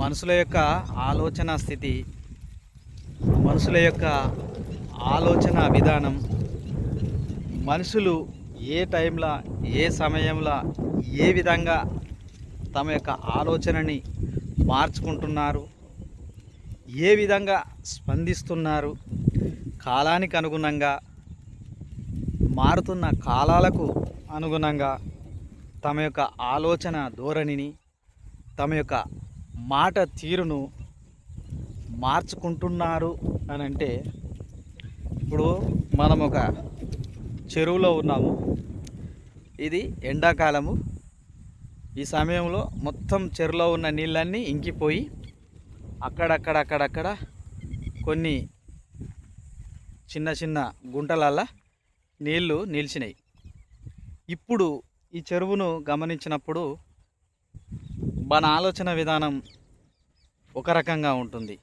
మనుషుల యొక్క ఆలోచన స్థితి, మనుషుల యొక్క ఆలోచన విధానం, మనుషులు ఏ టైంలో, ఏ సమయంలో, ఏ విధంగా తమ యొక్క ఆలోచనని మార్చుకుంటున్నారు, ఏ విధంగా స్పందిస్తున్నారు, కాలానికి అనుగుణంగా, మారుతున్న కాలాలకు అనుగుణంగా తమ యొక్క ఆలోచన ధోరణిని, తమ యొక్క మాట తీరును మార్చుకుంటున్నారు అని అంటే, ఇప్పుడు మనం ఒక చెరువులో ఉన్నాము. ఇది ఎండాకాలము. ఈ సమయంలో మొత్తం చెరువులో ఉన్న నీళ్ళన్నీ ఇంకిపోయి అక్కడక్కడ కొన్ని చిన్న చిన్న గుంటలల్లో నీళ్లు నిలిచినాయి. ఇప్పుడు ఈ చెరువును గమనించినప్పుడు మన ఆలోచన విధానం ఒక రకంగా ఉంటుంది,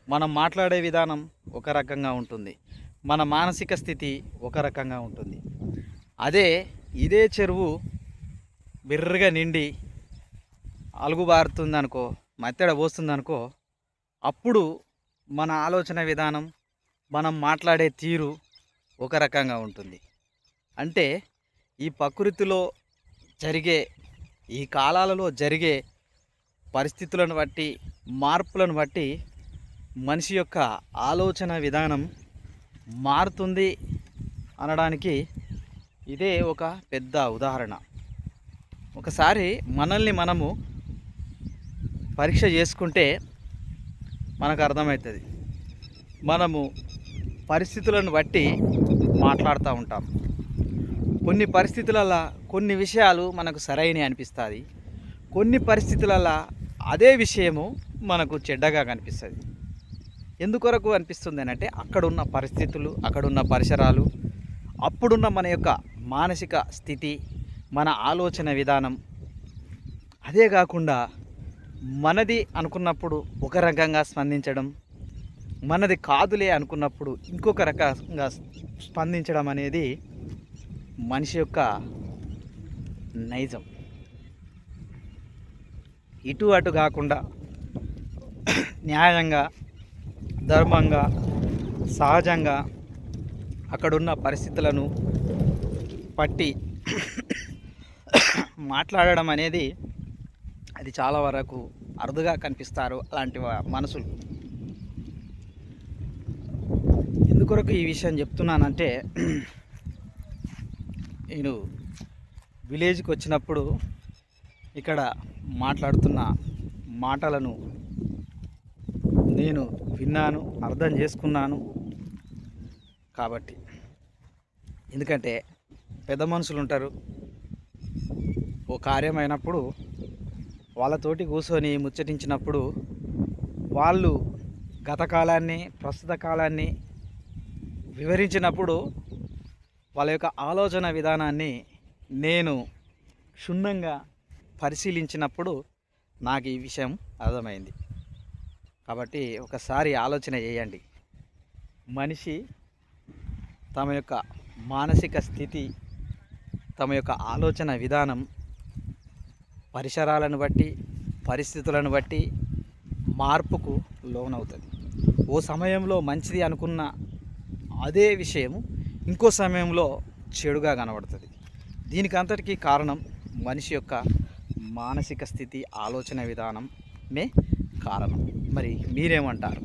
మనం మాట్లాడే విధానం ఒక రకంగా ఉంటుంది, మన మానసిక స్థితి ఒక రకంగా ఉంటుంది. ఇదే చెరువు బిర్రగా నిండి అలుగుబారుతుందనుకో, మత్తెడ పోస్తుందనుకో, అప్పుడు మన ఆలోచన విధానం, మనం మాట్లాడే తీరు ఒక రకంగా ఉంటుంది. అంటే ఈ ప్రకృతిలో జరిగే, ఈ కాలాలలో జరిగే పరిస్థితులను బట్టి, మార్పులను బట్టి మనిషి యొక్క ఆలోచన విధానం మారుతుంది అనడానికి ఇదే ఒక పెద్ద ఉదాహరణ. ఒకసారి మనల్ని మనము పరీక్ష చేసుకుంటే మనకు అర్థమవుతుంది. మనము పరిస్థితులను బట్టి మాట్లాడుతూ ఉంటాం. కొన్ని పరిస్థితులలో కొన్ని విషయాలు మనకు సరైనవి అనిపిస్తుంది, కొన్ని పరిస్థితులలో అదే విషయము మనకు చెడ్డగా కనిపిస్తుంది. ఎందుకొరకు అనిపిస్తుంది అని అంటే, అక్కడున్న పరిస్థితులు, అక్కడున్న పరిసరాలు, అప్పుడున్న మన యొక్క మానసిక స్థితి, మన ఆలోచన విధానం. అదే కాకుండా మనది అనుకున్నప్పుడు ఒక రకంగా స్పందించడం, మనది కాదులే అనుకున్నప్పుడు ఇంకొక రకంగా స్పందించడం అనేది మనిషి యొక్క నైజం. ఇటు అటు కాకుండా న్యాయంగా, ధర్మంగా, సహజంగా అక్కడున్న పరిస్థితులను పట్టి మాట్లాడడం అనేది అది చాలా వరకు అరుదుగా కనిపిస్తారు అలాంటి మనసులు. ఎందుకొరకు ఈ విషయం చెప్తున్నానంటే, నేను విలేజ్కి వచ్చినప్పుడు ఇక్కడ మాట్లాడుతున్న మాటలను నేను విన్నాను, అర్థం చేసుకున్నాను. కాబట్టి ఎందుకంటే పెద్ద మనుషులు ఉంటారు, ఓ కార్యం అయినప్పుడు వాళ్ళతోటి కూర్చొని ముచ్చటించినప్పుడు వాళ్ళు గత కాలాన్ని, ప్రస్తుత కాలాన్ని వివరించినప్పుడు వాళ్ళ యొక్క ఆలోచన విధానాన్ని నేను క్షుణ్ణంగా పరిశీలించినప్పుడు నాకు ఈ విషయం అర్థమైంది. కాబట్టి ఒకసారి ఆలోచన చేయండి. మనిషి తమ యొక్క మానసిక స్థితి, తమ యొక్క ఆలోచన విధానం పరిసరాలను బట్టి, పరిస్థితులను బట్టి మార్పుకు లోనవుతుంది. ఓ సమయంలో మంచిది అనుకున్న అదే విషయం ఇంకో సమయంలో చెడుగా కనబడుతుంది. దీనికి అంతటికీ కారణం మనిషి యొక్క మానసిక స్థితి, ఆలోచన విధానమే కారణం. మరి మీరేమంటారు?